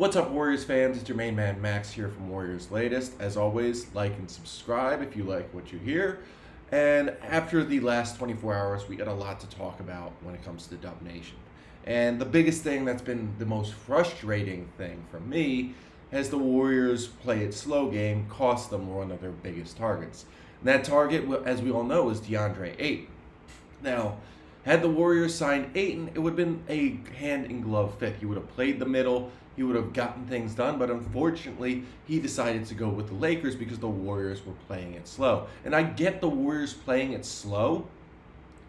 What's up, Warriors fans? It's your main man, Max, here from Warriors Latest. As always, like and subscribe if you like what you hear. And after the last 24 hours, we got a lot to talk about when it comes to Dub Nation. And the biggest thing that's been the most frustrating thing for me has the Warriors play it slow game cost them one of their biggest targets. And that target, as we all know, is DeAndre Ayton. Now, had the Warriors signed Ayton, it would have been a hand-in-glove fit. He would have played the middle, he would have gotten things done, but unfortunately, he decided to go with the Lakers because the Warriors were playing it slow. And I get the Warriors playing it slow,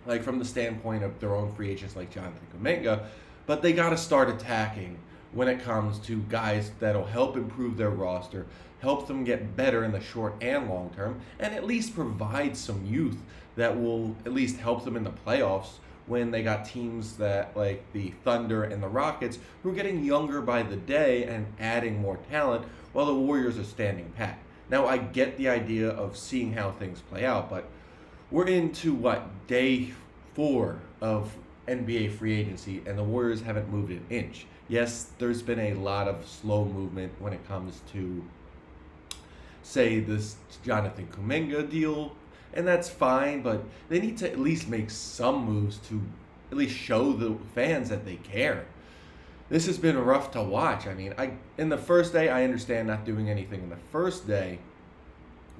like from the standpoint of their own free agents like Jonathan Kuminga, but they got to start attacking when it comes to guys that'll help improve their roster, help them get better in the short and long term, and at least provide some youth that will at least help them in the playoffs when they got teams that like the Thunder and the Rockets who are getting younger by the day and adding more talent while the Warriors are standing pat. Now I get the idea of seeing how things play out, but we're into day 4 of NBA free agency and the Warriors haven't moved an inch. Yes, there's been a lot of slow movement when it comes to, say, this Jonathan Kuminga deal, and that's fine, but they need to at least make some moves to at least show the fans that they care. This has been rough to watch. I mean, in the first day, I understand not doing anything in the first day.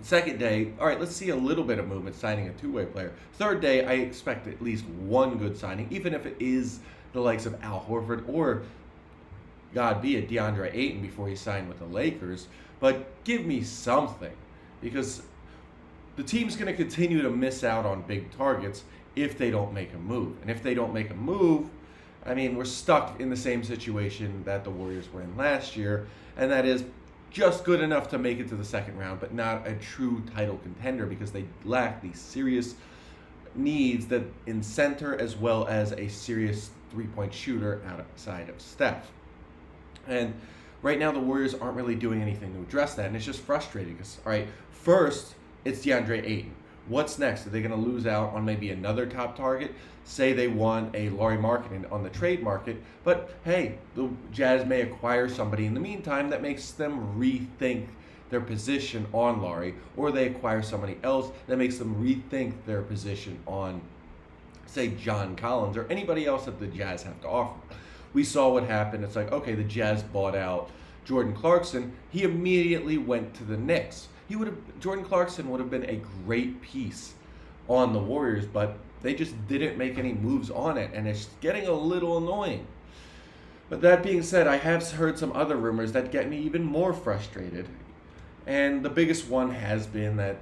The second day, all right, let's see a little bit of movement, signing a two-way player. Third day, I expect at least one good signing, even if it is the likes of Al Horford or, God be it, DeAndre Ayton before he signed with the Lakers. But give me something, because the team's going to continue to miss out on big targets if they don't make a move. And if they don't make a move, I mean, we're stuck in the same situation that the Warriors were in last year, and that is just good enough to make it to the second round, but not a true title contender because they lack these serious needs that in center as well as a serious three-point shooter outside of Steph. And right now the Warriors aren't really doing anything to address that, and it's just frustrating because, all right, first, it's DeAndre Ayton. What's next? Are they going to lose out on maybe another top target? Say they want a Lauri Markkanen on the trade market, but hey, the Jazz may acquire somebody in the meantime that makes them rethink their position on Lauri, or they acquire somebody else that makes them rethink their position on, say, John Collins or anybody else that the Jazz have to offer. We saw what happened. It's like, okay, the Jazz bought out Jordan Clarkson. He immediately went to the Knicks. Jordan Clarkson would have been a great piece on the Warriors, but they just didn't make any moves on it, and it's getting a little annoying. But that being said, I have heard some other rumors that get me even more frustrated. And the biggest one has been that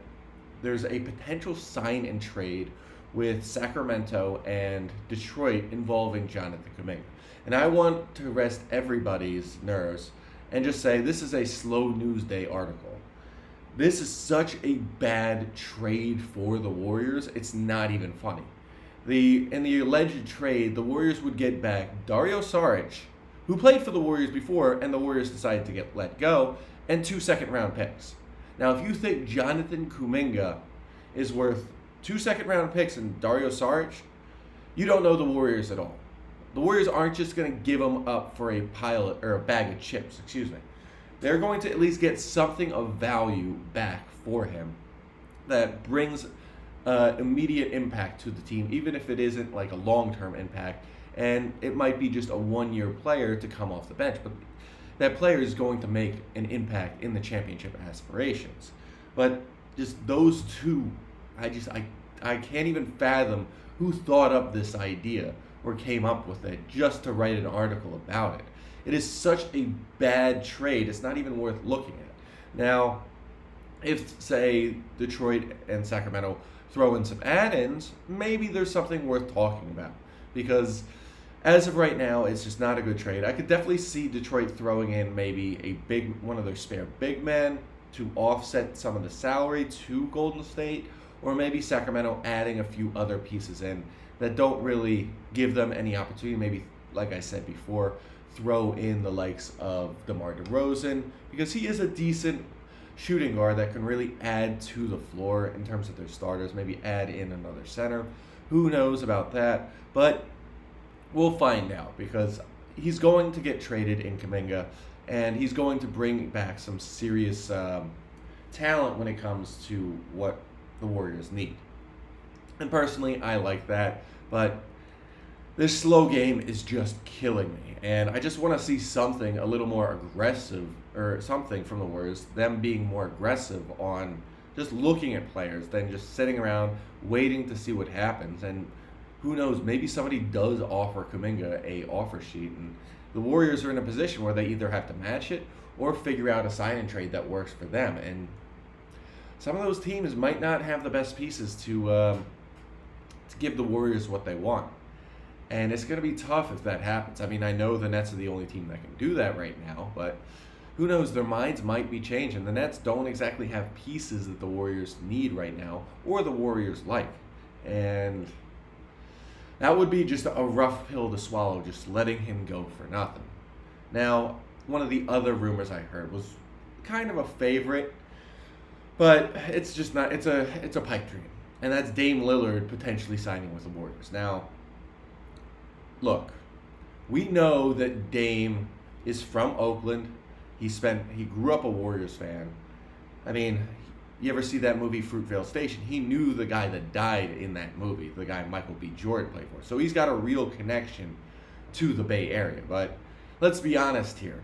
there's a potential sign and trade with Sacramento and Detroit involving Jonathan Kuminga. And I want to rest everybody's nerves and just say this is a slow news day article. This is such a bad trade for the Warriors. It's not even funny. In the alleged trade, the Warriors would get back Dario Saric, who played for the Warriors before, and the Warriors decided to get let go, and 2 second-round picks. Now, if you think Jonathan Kuminga is worth 2 second-round picks and Dario Saric, you don't know the Warriors at all. The Warriors aren't just going to give him up for a bag of chips. They're going to at least get something of value back for him that brings immediate impact to the team, even if it isn't like a long-term impact, and it might be just a one-year player to come off the bench, but that player is going to make an impact in the championship aspirations. But just those two, I can't even fathom who thought up this idea or came up with it just to write an article about it. It is such a bad trade, it's not even worth looking at. Now, if, say, Detroit and Sacramento throw in some add-ins, maybe there's something worth talking about. Because as of right now, it's just not a good trade. I could definitely see Detroit throwing in maybe one of their spare big men to offset some of the salary to Golden State, or maybe Sacramento adding a few other pieces in that don't really give them any opportunity. Maybe, like I said before, throw in the likes of DeMar DeRozan, because he is a decent shooting guard that can really add to the floor in terms of their starters, maybe add in another center. Who knows about that? But we'll find out, because he's going to get traded in Kuminga, and he's going to bring back some serious talent when it comes to what the Warriors need. And personally, I like that, but this slow game is just killing me, and I just want to see something a little more aggressive, or something from the Warriors, them being more aggressive on just looking at players than just sitting around waiting to see what happens. And who knows, maybe somebody does offer Kuminga a offer sheet, and the Warriors are in a position where they either have to match it or figure out a sign and trade that works for them. And some of those teams might not have the best pieces to give the Warriors what they want. And it's going to be tough if that happens. I mean, I know the Nets are the only team that can do that right now, but who knows, their minds might be changing. The Nets don't exactly have pieces that the Warriors need right now, or the Warriors like. And that would be just a rough pill to swallow, just letting him go for nothing. Now, one of the other rumors I heard was kind of a favorite, but it's just not, it's a pipe dream. And that's Dame Lillard potentially signing with the Warriors. Now, look, we know that Dame is from Oakland. He grew up a Warriors fan. I mean, you ever see that movie Fruitvale Station? He knew the guy that died in that movie, the guy Michael B. Jordan played for. So he's got a real connection to the Bay Area. But let's be honest here.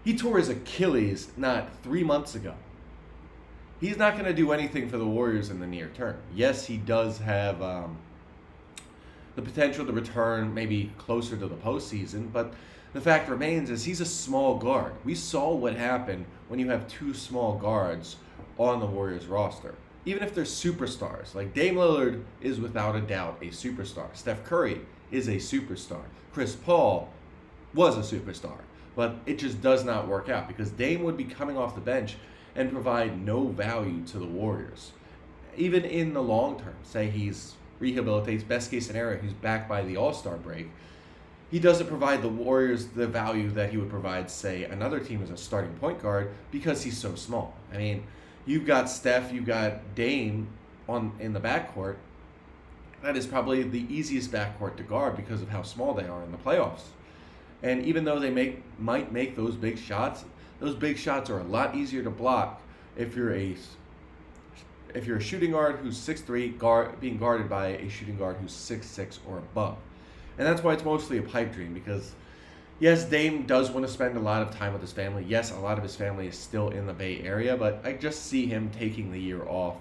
He tore his Achilles not 3 months ago. He's not going to do anything for the Warriors in the near term. Yes, he does have the potential to return maybe closer to the postseason, but the fact remains is he's a small guard. We saw what happened when you have two small guards on the Warriors roster. Even if they're superstars, like Dame Lillard is without a doubt a superstar. Steph Curry is a superstar. Chris Paul was a superstar. But it just does not work out because Dame would be coming off the bench and provide no value to the Warriors. Even in the long term, say he's rehabilitates, best case scenario, he's back by the All-Star break, he doesn't provide the Warriors the value that he would provide, say, another team as a starting point guard because he's so small. I mean, you've got Steph, you've got Dame in the backcourt. That is probably the easiest backcourt to guard because of how small they are in the playoffs. And even though they might make those big shots are a lot easier to block if you're a shooting guard who's 6'3", being guarded by a shooting guard who's 6'6" or above. And that's why it's mostly a pipe dream because, yes, Dame does want to spend a lot of time with his family. Yes, a lot of his family is still in the Bay Area, but I just see him taking the year off,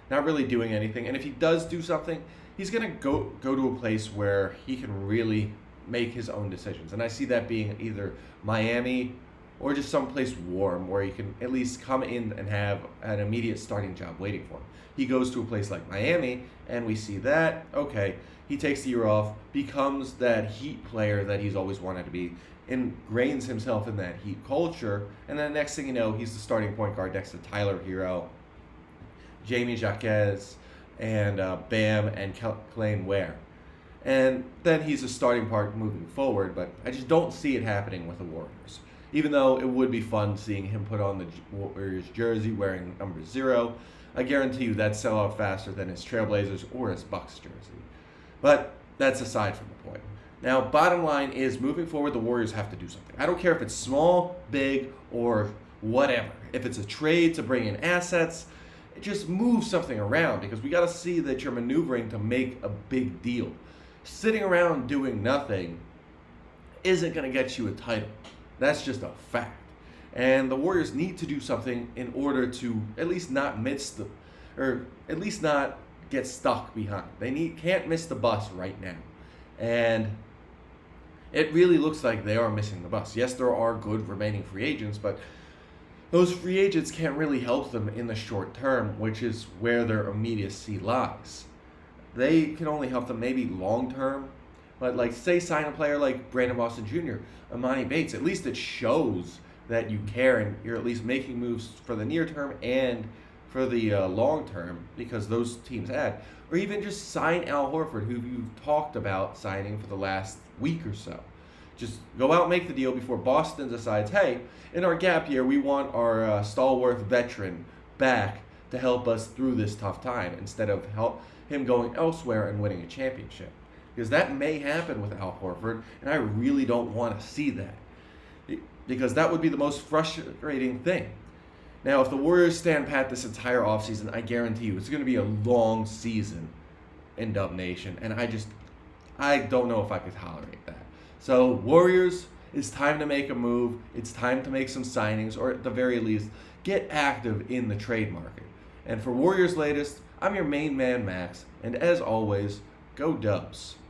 not really doing anything. And if he does do something, he's going to go to a place where he can really make his own decisions. And I see that being either Miami or just someplace warm where he can at least come in and have an immediate starting job waiting for him. He goes to a place like Miami, and we see that, okay, he takes the year off, becomes that Heat player that he's always wanted to be, ingrains himself in that Heat culture, and then next thing you know, he's the starting point guard next to Tyler Hero, Jamie Jaquez, and Bam and Kane Ware. And then he's a starting part moving forward, but I just don't see it happening with the Warriors. Even though it would be fun seeing him put on the Warriors jersey wearing number 0, I guarantee you that'd sell out faster than his Trailblazers or his Bucks jersey. But that's aside from the point. Now, bottom line is, moving forward, the Warriors have to do something. I don't care if it's small, big, or whatever. If it's a trade to bring in assets, just move something around because we got to see that you're maneuvering to make a big deal. Sitting around doing nothing isn't going to get you a title. That's just a fact. And the Warriors need to do something in order to at least not not get stuck behind. They can't miss the bus right now. And it really looks like they are missing the bus. Yes, there are good remaining free agents, but those free agents can't really help them in the short term, which is where their immediacy lies. They can only help them maybe long term, but like say sign a player like Brandon Boston Jr., Amani Bates, at least it shows that you care and you're at least making moves for the near term and for the long term because those teams had. Or even just sign Al Horford, who you've talked about signing for the last week or so. Just go out and make the deal before Boston decides, hey, in our gap year, we want our stalwart veteran back to help us through this tough time instead of him going elsewhere and winning a championship. Because that may happen with Al Horford, and I really don't want to see that. because that would be the most frustrating thing. Now, if the Warriors stand pat this entire offseason, I guarantee you it's going to be a long season in Dub Nation, and I don't know if I could tolerate that. So, Warriors, it's time to make a move. It's time to make some signings, or at the very least, get active in the trade market. And for Warriors Latest, I'm your main man, Max, and as always, go Dubs.